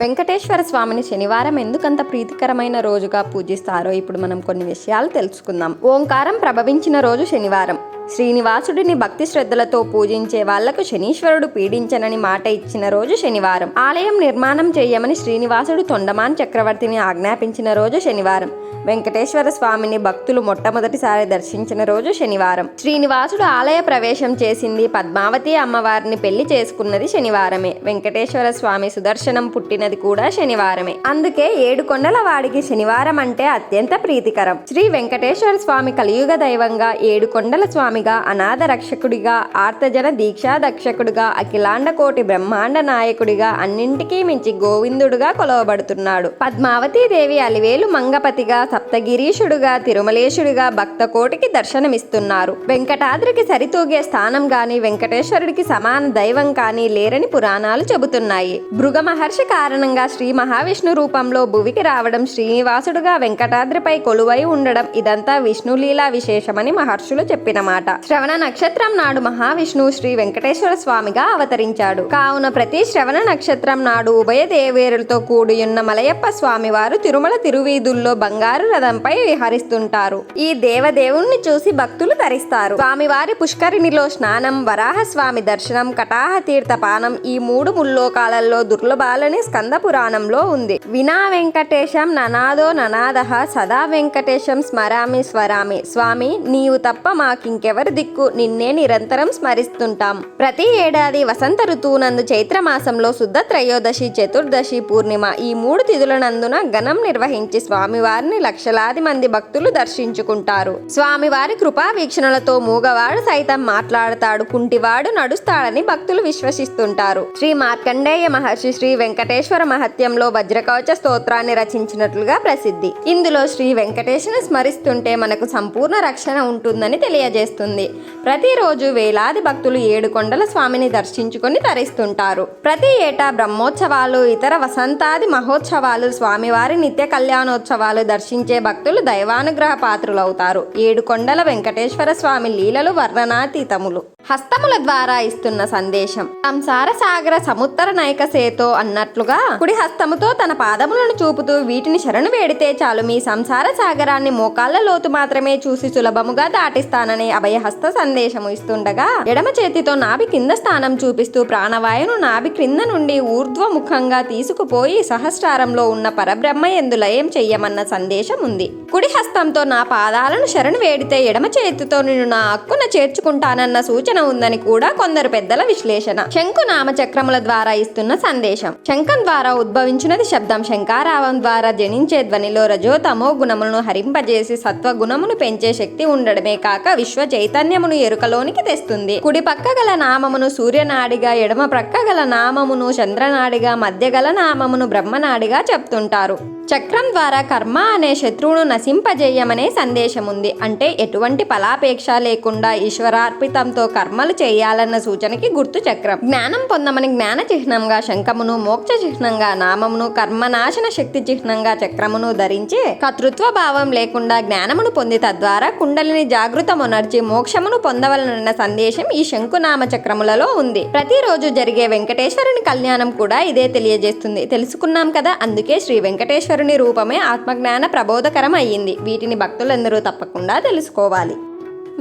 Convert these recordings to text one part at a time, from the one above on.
వెంకటేశ్వర స్వామిని శనివారం ఎందుకంత ప్రీతికరమైన రోజుగా పూజిస్తారో ఇప్పుడు మనం కొన్ని విషయాలు తెలుసుకుందాం. ఓంకారం ప్రభవించిన రోజు శనివారం. శ్రీనివాసుడిని భక్తి శ్రద్ధలతో పూజించే వాళ్లకు శనీశ్వరుడు పీడించనని మాట ఇచ్చిన రోజు శనివారం. ఆలయం నిర్మాణం చేయమని శ్రీనివాసుడు తొండమాన్ చక్రవర్తిని ఆజ్ఞాపించిన రోజు శనివారం. వెంకటేశ్వర స్వామిని భక్తులు మొట్టమొదటిసారి దర్శించిన రోజు శనివారం. శ్రీనివాసుడు ఆలయ ప్రవేశం చేసింది, పద్మావతి అమ్మవారిని పెళ్లి చేసుకున్నది శనివారమే. వెంకటేశ్వర స్వామి సుదర్శనం పుట్టినది కూడా శనివారమే. అందుకే ఏడుకొండల వాడికి శనివారం అంటే అత్యంత ప్రీతికరం. శ్రీ వెంకటేశ్వర స్వామి కలియుగ దైవంగా, ఏడుకొండల స్వామిగా, అనాథ రక్షకుడిగా, ఆర్తజన దీక్షా దక్షకుడిగా, అఖిలాండ కోటి బ్రహ్మాండ నాయకుడిగా, అన్నింటికీ మించి గోవిందుడుగా కొలవబడుతున్నాడు. పద్మావతీదేవి అలివేలు మంగపతిగా, సప్తగిరీషుడుగా, తిరుమలేశుడిగా భక్త కోటికి దర్శనమిస్తున్నారు. వెంకటాద్రికి సరితూగే స్థానం గాని, వెంకటేశ్వరుడికి సమాన దైవం కానీ లేరని పురాణాలు చెబుతున్నాయి. భృగ మహర్షి కారణంగా శ్రీ మహావిష్ణు రూపంలో భువికి రావడం, శ్రీనివాసుడుగా వెంకటాద్రిపై కొలువై ఉండడం ఇదంతా విష్ణులీలా విశేషమని మహర్షులు చెప్పిన మాట. శ్రవణ నక్షత్రం నాడు మహావిష్ణువు శ్రీ వెంకటేశ్వర స్వామిగా అవతరించాడు. కావున ప్రతి శ్రవణ నక్షత్రం నాడు ఉభయ దేవేరులతో కూడియున్న మలయప్ప స్వామి వారు తిరుమల తిరువీధుల్లో బంగారు రథంపై విహరిస్తుంటారు. ఈ దేవదేవుణ్ణి చూసి భక్తులు తరిస్తారు. స్వామివారి పుష్కరిణిలో స్నానం, వరాహ స్వామి దర్శనం, కటాహ తీర్థ పానం ఈ మూడు ముల్లోకాలలో దుర్లభాలని స్కంద పురాణంలో ఉంది. వినా వెంకటేశం ననాదో ననాదః సదా వెంకటేశం స్మరామి స్వరామి. స్వామి నీవు తప్ప మాకింకెవరి దిక్కు, నిన్నే నిరంతరం స్మరిస్తుంటాం. ప్రతి ఏడాది వసంత ఋతువునందు చైత్రమాసంలో శుద్ధ త్రయోదశి, చతుర్దశి, పూర్ణిమ ఈ మూడు తిథులనందున గణం నిర్వహించి స్వామివారిని లక్షలాది మంది భక్తులు దర్శించుకుంటారు. స్వామివారి కృపా వీక్షణలతో మూగవాడు సైతం మాట్లాడతాడు, కుంటివాడు నడుస్తాడని భక్తులు విశ్వసిస్తుంటారు. శ్రీ మార్కండేయ మహర్షి శ్రీ వెంకటేశ్వర మహత్యంలో వజ్రకవచ స్తోత్రాన్ని రచించినట్లుగా ప్రసిద్ధి. ఇందులో శ్రీ వెంకటేశ్వరుని స్మరిస్తుంటే మనకు సంపూర్ణ రక్షణ ఉంటుందని తెలియజేస్తుంది. ప్రతిరోజు వేలాది భక్తులు ఏడుకొండల స్వామిని దర్శించుకొని తరిస్తుంటారు. ప్రతి ఏటా బ్రహ్మోత్సవాలు, ఇతర వసంతాది మహోత్సవాలు, స్వామివారి నిత్య కళ్యాణోత్సవాలు దర్శించే భక్తులు దైవానుగ్రహ పాత్రులవుతారు. ఏడుకొండల వెంకటేశ్వర స్వామి లీలలు వర్ణనాతీతములు. హస్తముల ద్వారా ఇస్తున్న సందేశం. సంసార సాగర సముత్తర నైక సేతో అన్నట్లుగా కుడి హస్తముతో తన పాదములను చూపుతూ వీటిని శరణు వేడితే చాలు మీ సంసార సాగరాన్ని మోకాళ్ల లోతు మాత్రమే చూసి సులభముగా దాటిస్తాననే అభయహస్త సందేశము ఇస్తుండగా, ఎడమ చేతితో నాభి కింద స్థానం చూపిస్తూ ప్రాణవాయును నాభి క్రింద నుండి ఊర్ధ్వముఖంగా తీసుకుపోయి సహస్రారంలో ఉన్న పరబ్రహ్మ యందు లయం చెయ్యమన్న సందేశం ఉంది. కుడి హస్తంతో నా పాదాలను శరణు వేడితే ఎడమ చేతితో నిన్ను నా హక్కున చేర్చుకుంటానన్న సూచన ఉందని కూడా కొందరు పెద్దల విశ్లేషణ. శంకు నామ చక్రముల ద్వారా ఇస్తున్న సందేశం. శంఖం ద్వారా ఉద్భవించినది శబ్దం. శంఖారావం ద్వారా జనించే ధ్వనిలో రజో తమో గుణములను హరింపజేసి సత్వ గుణమును పెంచే శక్తి ఉండడమే కాక విశ్వ చైతన్యమును ఎరుకలోనికి తెస్తుంది. కుడి పక్క గల నామమును సూర్యనాడిగా, ఎడమ ప్రక్క గల నామమును చంద్రనాడిగా, మధ్య గల నామమును బ్రహ్మనాడిగా చెప్తుంటారు. చక్రం ద్వారా కర్మ అనే శత్రువును నశింపజేయమనే సందేశం ఉంది. అంటే ఎటువంటి ఫలాపేక్ష లేకుండా ఈశ్వరార్పితంతో కర్మలు చేయాలన్న సూచనకి గుర్తు చక్రం. జ్ఞానం పొందమని జ్ఞాన చిహ్నంగా శంఖమును, మోక్ష చిహ్నంగా నామమును, కర్మనాశన శక్తి చిహ్నంగా చక్రమును ధరించి కర్తృత్వ భావం లేకుండా జ్ఞానమును పొంది తద్వారా కుండలిని జాగృతమునర్చి మోక్షమును పొందవలనన్న సందేశం ఈ శంకునామ చక్రములలో ఉంది. ప్రతిరోజు జరిగే వెంకటేశ్వరుని కళ్యాణం కూడా ఇదే తెలియజేస్తుంది. తెలుసుకున్నాం కదా. అందుకే శ్రీ వెంకటేశ్వరుని రూపమే ఆత్మజ్ఞాన ప్రబోధకరం అయ్యింది. వీటిని భక్తులందరూ తప్పకుండా తెలుసుకోవాలి.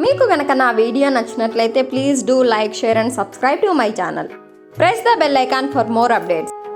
మీకు గనక నా వీడియో నచ్చినట్లయితే please do like, share and subscribe to my channel. Press the bell icon for more updates.